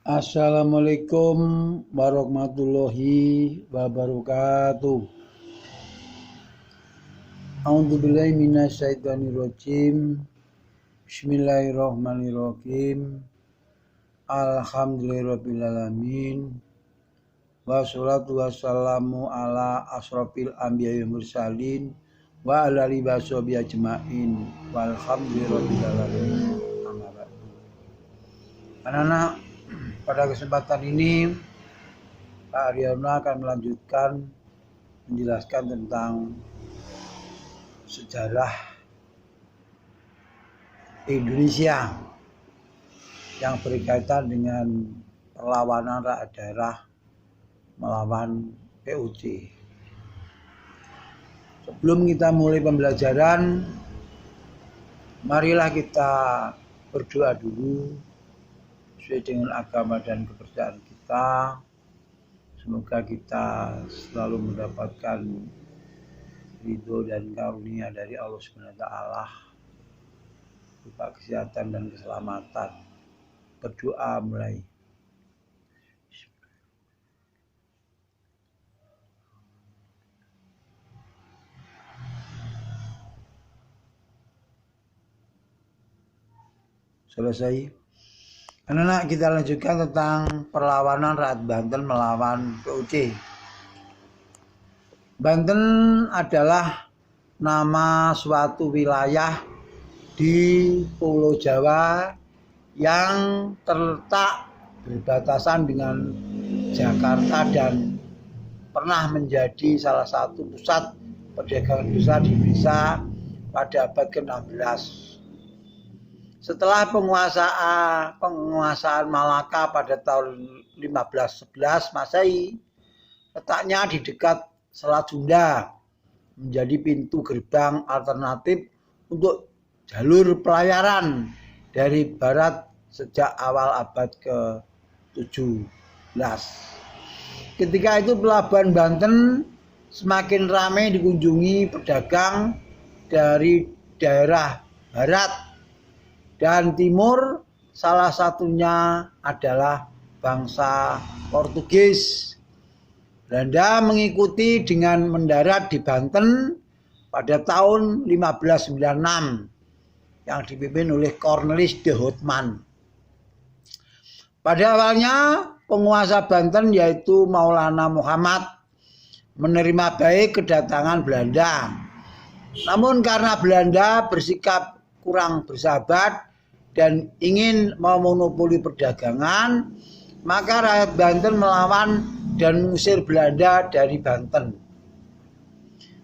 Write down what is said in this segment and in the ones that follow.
Assalamualaikum warahmatullahi wabarakatuh. A'udzubillahi minasyaitonirrajim. Bismillahirrahmanirrahim. Alhamdulillahirrabbilalamin. Wassalatu wassalamu ala asrofil anbiya'i wal mursalin wa ala alihi washabihi ajmain. Walhamdulillahirabbil alamin. Anak-anak, pada kesempatan ini Pak Aryono akan melanjutkan menjelaskan tentang sejarah Indonesia yang berkaitan dengan perlawanan rakyat daerah melawan POC. Sebelum kita mulai pembelajaran, marilah kita berdoa dulu sesuai dengan agama dan kepercayaan kita. Semoga kita selalu mendapatkan ridho dan karunia dari Allah Subhanahu wa taala berupa kesehatan dan keselamatan. Berdoa mulai. Selesai. Anak-anak, kita lanjutkan tentang perlawanan rakyat Banten melawan POC. Banten adalah nama suatu wilayah di Pulau Jawa yang terletak berbatasan dengan Jakarta dan pernah menjadi salah satu pusat perdagangan besar di Indonesia pada abad ke-16. Setelah penguasaan Malaka pada tahun 1511 Masehi, letaknya di dekat Selat Sunda, menjadi pintu gerbang alternatif untuk jalur pelayaran dari barat sejak awal abad ke-17. Ketika itu pelabuhan Banten semakin ramai dikunjungi pedagang dari daerah barat dan timur, salah satunya adalah bangsa Portugis. Belanda mengikuti dengan mendarat di Banten pada tahun 1596 yang dipimpin oleh Cornelis de Houtman. Pada awalnya penguasa Banten yaitu Maulana Muhammad menerima baik kedatangan Belanda. Namun karena Belanda bersikap kurang bersahabat dan ingin memonopoli perdagangan, maka rakyat Banten melawan dan mengusir Belanda dari Banten.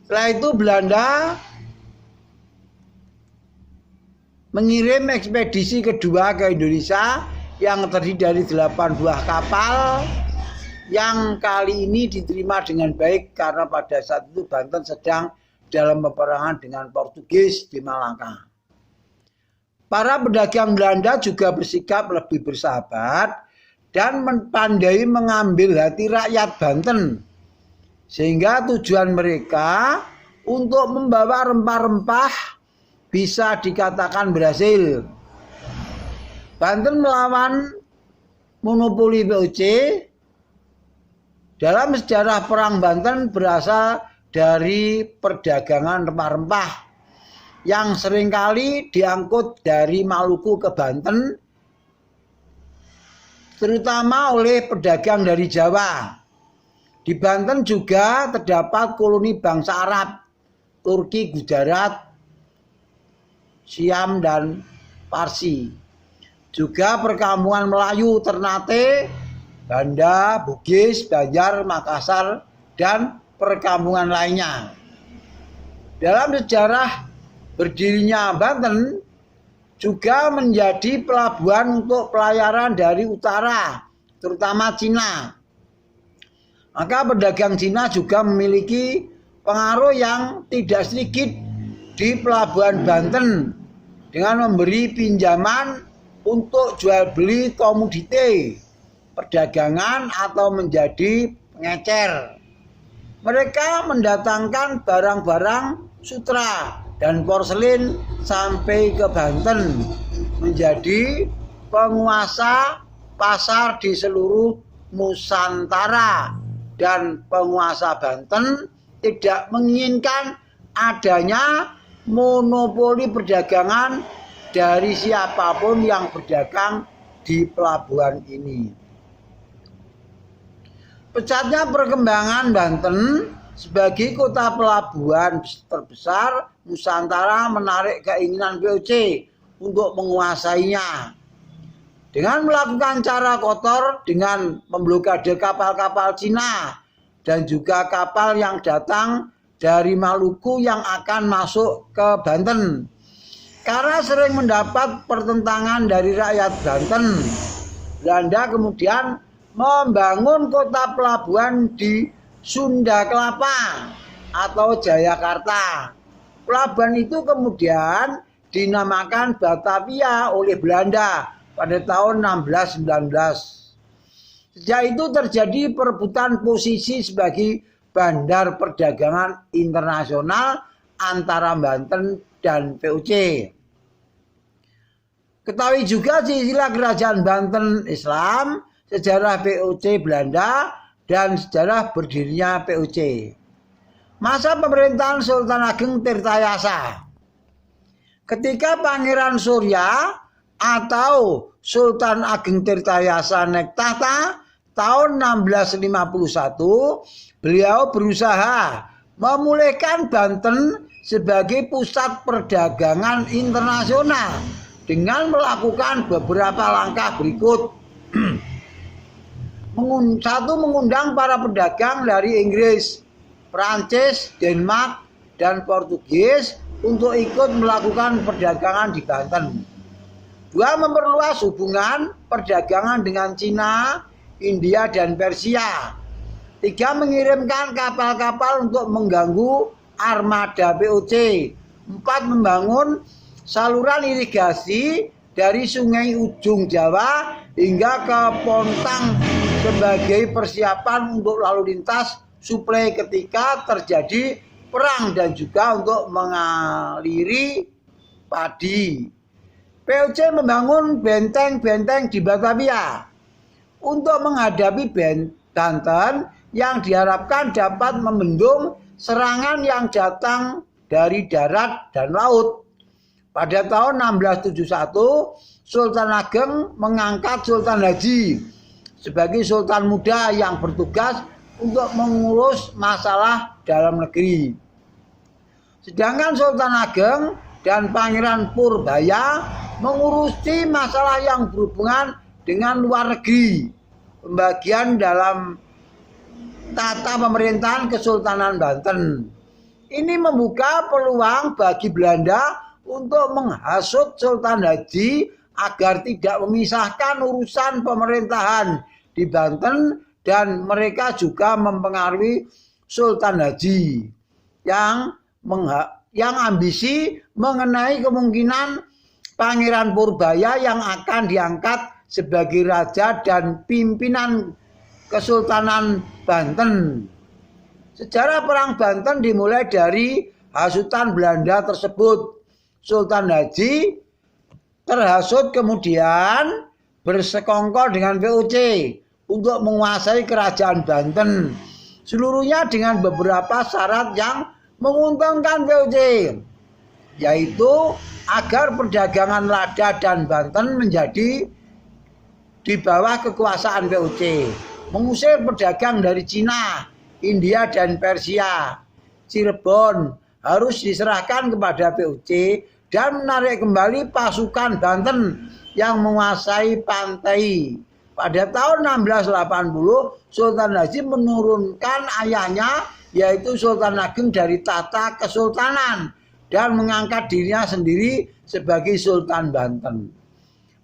Setelah itu Belanda mengirim ekspedisi kedua ke Indonesia yang terdiri dari 8 buah kapal yang kali ini diterima dengan baik karena pada saat itu Banten sedang dalam peperangan dengan Portugis di Malaka. Para pedagang Belanda juga bersikap lebih bersahabat dan pandai mengambil hati rakyat Banten, sehingga tujuan mereka untuk membawa rempah-rempah bisa dikatakan berhasil. Banten melawan monopoli POC. Dalam sejarah perang Banten berasal dari perdagangan rempah-rempah yang seringkali diangkut dari Maluku ke Banten, terutama oleh pedagang dari Jawa. Di Banten juga terdapat koloni bangsa Arab, Turki, Gujarat, Siam, dan Parsi. Juga perkampungan Melayu Ternate, Banda, Bugis, Banjar, Makassar, dan perkampungan lainnya. Dalam sejarah berdirinya Banten juga menjadi pelabuhan untuk pelayaran dari utara, terutama Cina. Maka pedagang Cina juga memiliki pengaruh yang tidak sedikit di pelabuhan Banten dengan memberi pinjaman untuk jual beli komoditi perdagangan atau menjadi pengecer. Mereka mendatangkan barang-barang sutra dan porselin sampai ke Banten, menjadi penguasa pasar di seluruh Nusantara, dan penguasa Banten tidak menginginkan adanya monopoli perdagangan dari siapapun yang berdagang di pelabuhan ini. Pesatnya perkembangan Banten sebagai kota pelabuhan terbesar Nusantara menarik keinginan VOC untuk menguasainya. Dengan melakukan cara kotor dengan memblokade kapal-kapal Cina dan juga kapal yang datang dari Maluku yang akan masuk ke Banten. Karena sering mendapat pertentangan dari rakyat Banten, Belanda kemudian membangun kota pelabuhan di Sunda Kelapa atau Jayakarta. Pelabuhan itu kemudian dinamakan Batavia oleh Belanda pada tahun 1619. Sejak itu terjadi perebutan posisi sebagai bandar perdagangan internasional antara Banten dan VOC. Ketahui juga silsilah kerajaan Banten Islam, sejarah VOC Belanda, dan sejarah berdirinya VOC. Masa pemerintahan Sultan Ageng Tirtayasa. Ketika Pangeran Surya atau Sultan Ageng Tirtayasa naik tahta tahun 1651, beliau berusaha memulihkan Banten sebagai pusat perdagangan internasional dengan melakukan beberapa langkah berikut. Satu, mengundang para pedagang dari Inggris, Prancis, Denmark, dan Portugis untuk ikut melakukan perdagangan di Banten. Dua, memperluas hubungan perdagangan dengan Cina, India, dan Persia. Tiga, mengirimkan kapal-kapal untuk mengganggu armada VOC. Empat, membangun saluran irigasi dari Sungai Ujung Jawa hingga ke Pontang sebagai persiapan untuk lalu lintas suplai ketika terjadi perang dan juga untuk mengaliri padi. VOC membangun benteng-benteng di Batavia untuk menghadapi Banten yang diharapkan dapat membendung serangan yang datang dari darat dan laut. Pada tahun 1671, Sultan Ageng mengangkat Sultan Haji sebagai sultan muda yang bertugas untuk mengurus masalah dalam negeri. Sedangkan Sultan Ageng dan Pangeran Purbaya mengurusi masalah yang berhubungan dengan luar negeri. Pembagian dalam tata pemerintahan Kesultanan Banten. Ini membuka peluang bagi Belanda untuk menghasut Sultan Haji agar tidak memisahkan urusan pemerintahan di Banten, dan mereka juga mempengaruhi Sultan Haji yang ambisi mengenai kemungkinan Pangeran Purbaya yang akan diangkat sebagai raja dan pimpinan Kesultanan Banten. Sejarah Perang Banten dimulai dari hasutan Belanda tersebut. Sultan Haji terhasut kemudian bersekongkol dengan VOC untuk menguasai kerajaan Banten. Seluruhnya dengan beberapa syarat yang menguntungkan VOC, yaitu agar perdagangan lada dan Banten menjadi di bawah kekuasaan VOC, mengusir pedagang dari Cina, India, dan Persia. Cirebon harus diserahkan kepada VOC dan menarik kembali pasukan Banten yang menguasai pantai. Pada tahun 1680, Sultan Haji menurunkan ayahnya, yaitu Sultan Ageng, dari tahta kesultanan dan mengangkat dirinya sendiri sebagai Sultan Banten.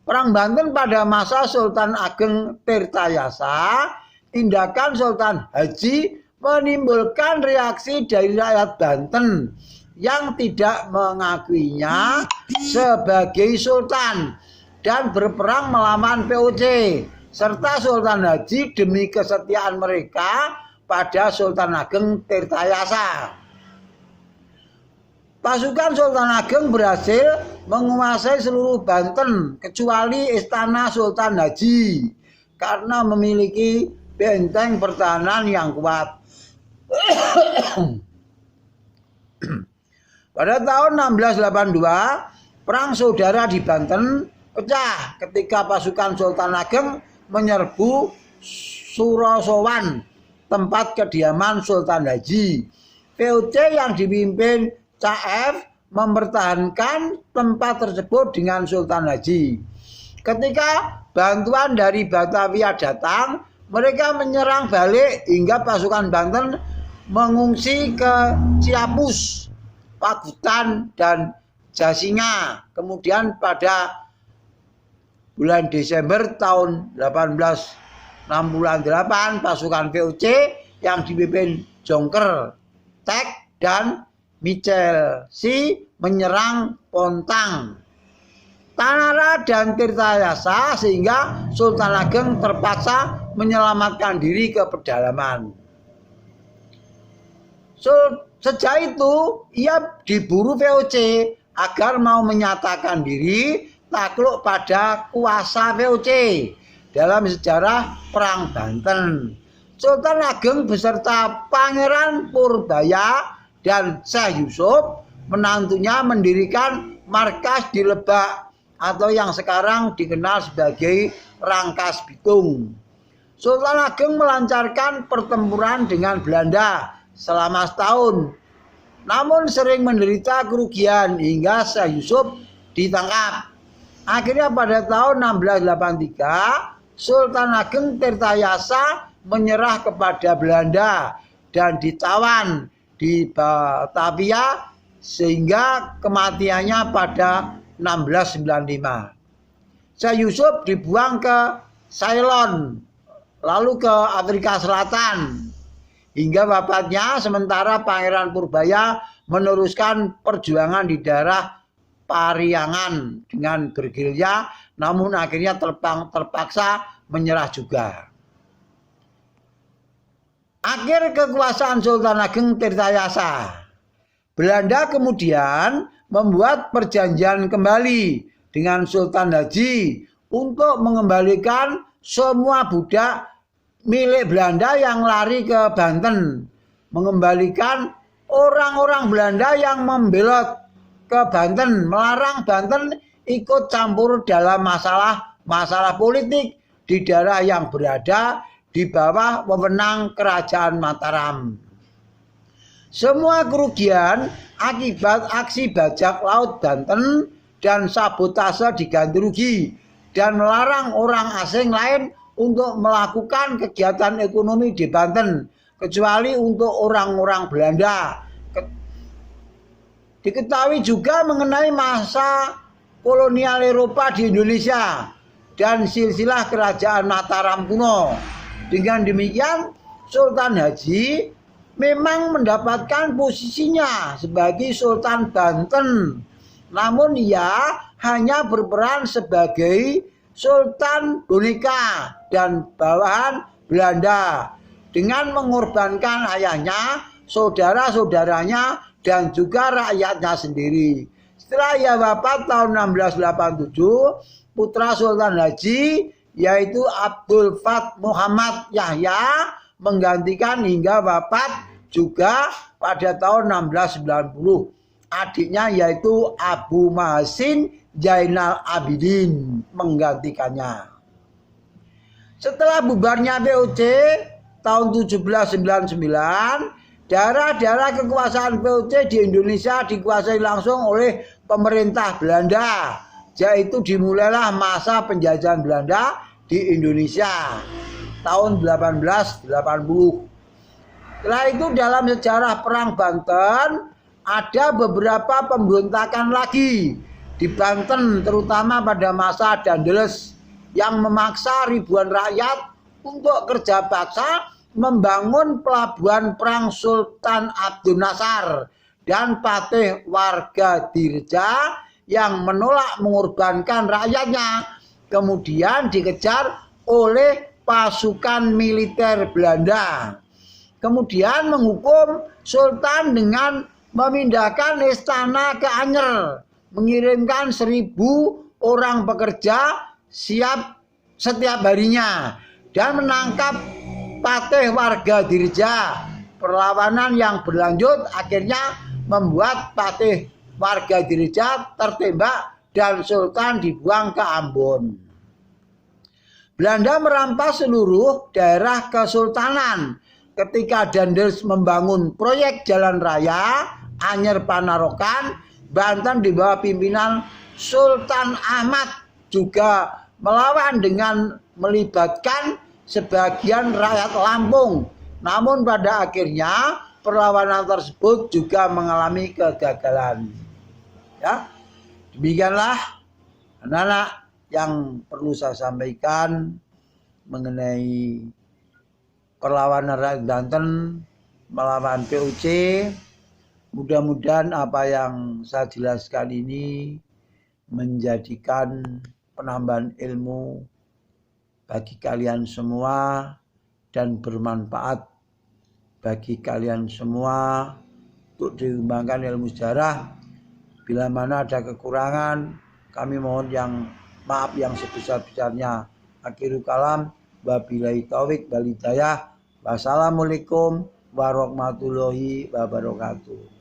Perang Banten pada masa Sultan Ageng Tirtayasa, tindakan Sultan Haji menimbulkan reaksi dari rakyat Banten yang tidak mengakuinya sebagai sultan dan berperang melawan VOC serta Sultan Haji demi kesetiaan mereka pada Sultan Ageng Tirtayasa. Pasukan Sultan Ageng berhasil menguasai seluruh Banten kecuali istana Sultan Haji karena memiliki benteng pertahanan yang kuat. Pada tahun 1682, perang saudara di Banten pecah ketika pasukan Sultan Ageng menyerbu Surosowan, tempat kediaman Sultan Haji. VOC yang dipimpin Caf mempertahankan tempat tersebut dengan Sultan Haji. Ketika bantuan dari Batavia datang, mereka menyerang balik hingga pasukan Banten mengungsi ke Ciapus, Pagutan, dan Jasinga. Kemudian pada bulan Desember tahun 1868, pasukan VOC yang dipimpin Jonker, Tek, dan Michel C menyerang Pontang, Tanara, dan Tirtayasa, sehingga Sultan Ageng terpaksa menyelamatkan diri ke pedalaman. Sejak itu ia diburu VOC agar mau menyatakan diri takluk pada kuasa VOC dalam sejarah Perang Banten. Sultan Ageng beserta Pangeran Purbaya dan Syekh Yusuf, menantunya, mendirikan markas di Lebak atau yang sekarang dikenal sebagai Rangkas Bitung. Sultan Ageng melancarkan pertempuran dengan Belanda selama setahun, namun sering menderita kerugian hingga Syekh Yusuf ditangkap. Akhirnya pada tahun 1683, Sultan Ageng Tirtayasa menyerah kepada Belanda dan ditawan di Batavia sehingga kematiannya pada 1695. Syekh Yusuf dibuang ke Ceylon, lalu ke Afrika Selatan hingga wafatnya, sementara Pangeran Purbaya meneruskan perjuangan di daerah Pariangan dengan bergerilya, namun akhirnya terpaksa menyerah juga. Akhir kekuasaan Sultan Ageng Tirtayasa, Belanda kemudian membuat perjanjian kembali dengan Sultan Haji untuk mengembalikan semua budak milik Belanda yang lari ke Banten, mengembalikan orang-orang Belanda yang membelot ke Banten, melarang Banten ikut campur dalam masalah politik di daerah yang berada di bawah wewenang Kerajaan Mataram. Semua kerugian akibat aksi bajak laut Banten dan sabotase diganti rugi, dan melarang orang asing lain untuk melakukan kegiatan ekonomi di Banten kecuali untuk orang-orang Belanda. Diketahui juga mengenai masa kolonial Eropa di Indonesia dan silsilah kerajaan Mataram kuno. Dengan demikian, Sultan Haji memang mendapatkan posisinya sebagai Sultan Banten, namun ia hanya berperan sebagai Sultan boneka dan bawahan Belanda dengan mengorbankan ayahnya, saudara-saudaranya, dan juga rakyatnya sendiri. Setelah ia wafat tahun 1687, putra Sultan Haji yaitu Abdul Fath Muhammad Yahya menggantikan hingga wafat juga pada tahun 1690. Adiknya yaitu Abu Mahasin Zainal Abidin menggantikannya. Setelah bubarnya VOC tahun 1799, daerah-daerah kekuasaan VOC di Indonesia dikuasai langsung oleh pemerintah Belanda, yaitu dimulailah masa penjajahan Belanda di Indonesia tahun 1880. Setelah itu dalam sejarah Perang Banten ada beberapa pemberontakan lagi di Banten, terutama pada masa Daendels yang memaksa ribuan rakyat untuk kerja paksa membangun pelabuhan perang Sultan Abdul Nasar dan Patih warga Dirja yang menolak mengorbankan rakyatnya, kemudian dikejar oleh pasukan militer Belanda. Kemudian menghukum Sultan dengan memindahkan istana ke Anyer, mengirimkan 1000 orang pekerja siap setiap harinya, dan menangkap patih warga Dirja. Perlawanan yang berlanjut akhirnya membuat patih warga Dirja tertembak dan Sultan dibuang ke Ambon. Belanda merampas seluruh daerah kesultanan. Ketika Daendels membangun proyek jalan raya Anyer Panarokan, Banten di bawah pimpinan Sultan Ahmad juga melawan dengan melibatkan sebagian rakyat Lampung. Namun pada akhirnya perlawanan tersebut juga mengalami kegagalan. Ya, demikianlah anak-anak yang perlu saya sampaikan mengenai perlawanan rakyat Banten melawan POC. Mudah-mudahan apa yang saya jelaskan ini menjadikan penambahan ilmu bagi kalian semua dan bermanfaat bagi kalian semua untuk dikembangkan ilmu sejarah. Bila mana ada kekurangan, kami mohon yang maaf yang sebesar-besarnya. Akhirul kalam, wabillahi taufiq wal hidayah. Wassalamualaikum warahmatullahi wabarakatuh.